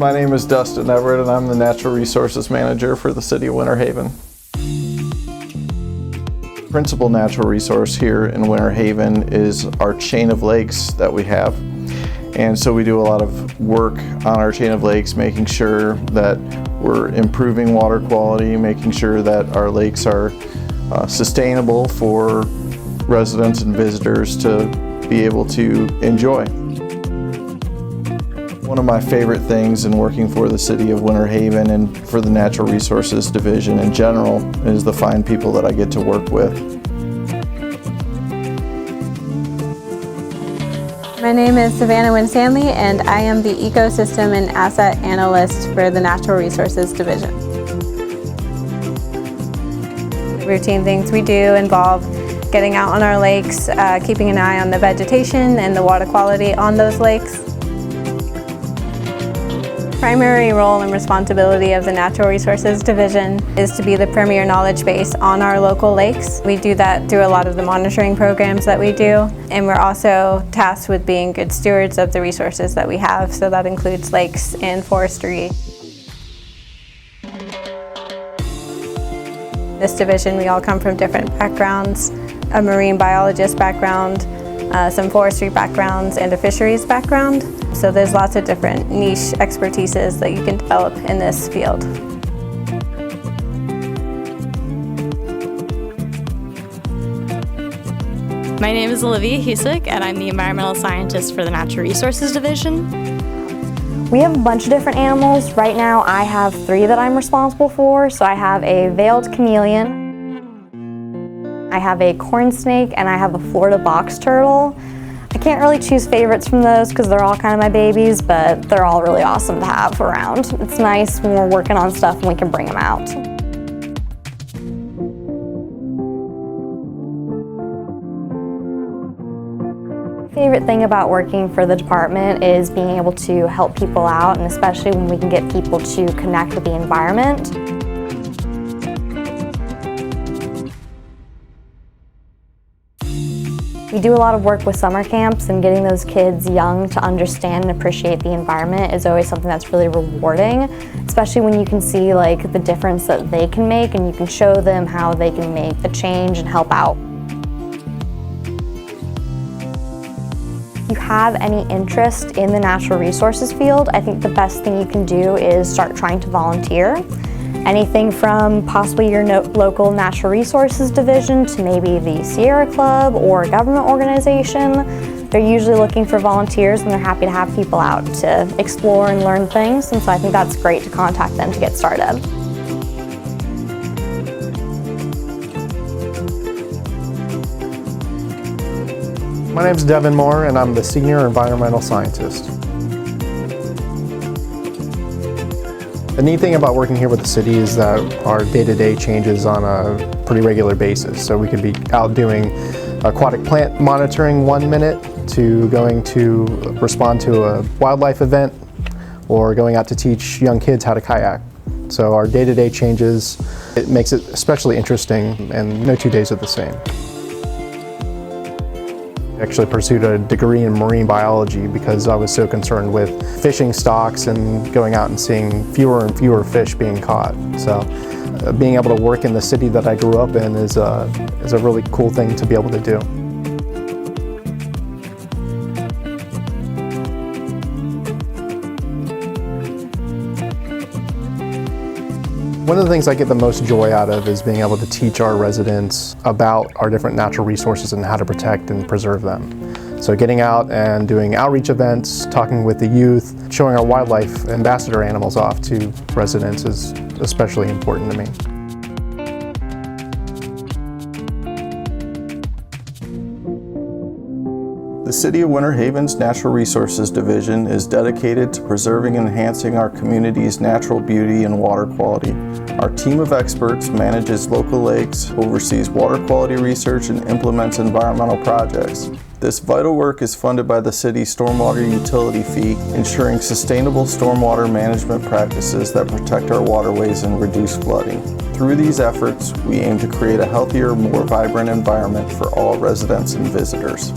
My name is Dustin Everett and I'm the Natural Resources Manager for the City of Winter Haven. Principal natural resource here in Winter Haven is our chain of lakes that we have. And so we do a lot of work on our chain of lakes, making sure that we're improving water quality, making sure that our lakes are sustainable for residents and visitors to be able to enjoy. One of my favorite things in working for the City of Winter Haven and for the Natural Resources Division in general is the fine people that I get to work with. My name is Savannah Winstanley and I am the Ecosystem and Asset Analyst for the Natural Resources Division. Routine things we do involve getting out on our lakes, keeping an eye on the vegetation and the water quality on those lakes. Primary role and responsibility of the Natural Resources Division is to be the premier knowledge base on our local lakes. We do that through a lot of the monitoring programs that we do, and we're also tasked with being good stewards of the resources that we have, so that includes lakes and forestry. This division, we all come from different backgrounds, a marine biologist background, some forestry backgrounds, and a fisheries background. So there's lots of different niche expertises that you can develop in this field. My name is Olivia Husick and I'm the Environmental Scientist for the Natural Resources Division. We have a bunch of different animals. Right now I have 3 that I'm responsible for. So I have a veiled chameleon, I have a corn snake, and I have a Florida box turtle. I can't really choose favorites from those because they're all kind of my babies, but they're all really awesome to have around. It's nice when we're working on stuff and we can bring them out. My favorite thing about working for the department is being able to help people out, and especially when we can get people to connect with the environment. We do a lot of work with summer camps, and getting those kids young to understand and appreciate the environment is always something that's really rewarding, especially when you can see the difference that they can make and you can show them how they can make the change and help out. If you have any interest in the natural resources field, I think the best thing you can do is start trying to volunteer. Anything from possibly your local natural resources division to maybe the Sierra Club or a government organization. They're usually looking for volunteers and they're happy to have people out to explore and learn things, and so I think that's great to contact them to get started. My name is Devin Moore and I'm the Senior Environmental Scientist. The neat thing about working here with the city is that our day-to-day changes on a pretty regular basis. So we could be out doing aquatic plant monitoring 1 minute to going to respond to a wildlife event or going out to teach young kids how to kayak. So our day-to-day changes, it makes it especially interesting, and no 2 days are the same. I actually pursued a degree in marine biology because I was so concerned with fishing stocks and going out and seeing fewer and fewer fish being caught. So being able to work in the city that I grew up in is a really cool thing to be able to do. One of the things I get the most joy out of is being able to teach our residents about our different natural resources and how to protect and preserve them. So getting out and doing outreach events, talking with the youth, showing our wildlife ambassador animals off to residents is especially important to me. The City of Winter Haven's Natural Resources Division is dedicated to preserving and enhancing our community's natural beauty and water quality. Our team of experts manages local lakes, oversees water quality research, and implements environmental projects. This vital work is funded by the city's stormwater utility fee, ensuring sustainable stormwater management practices that protect our waterways and reduce flooding. Through these efforts, we aim to create a healthier, more vibrant environment for all residents and visitors.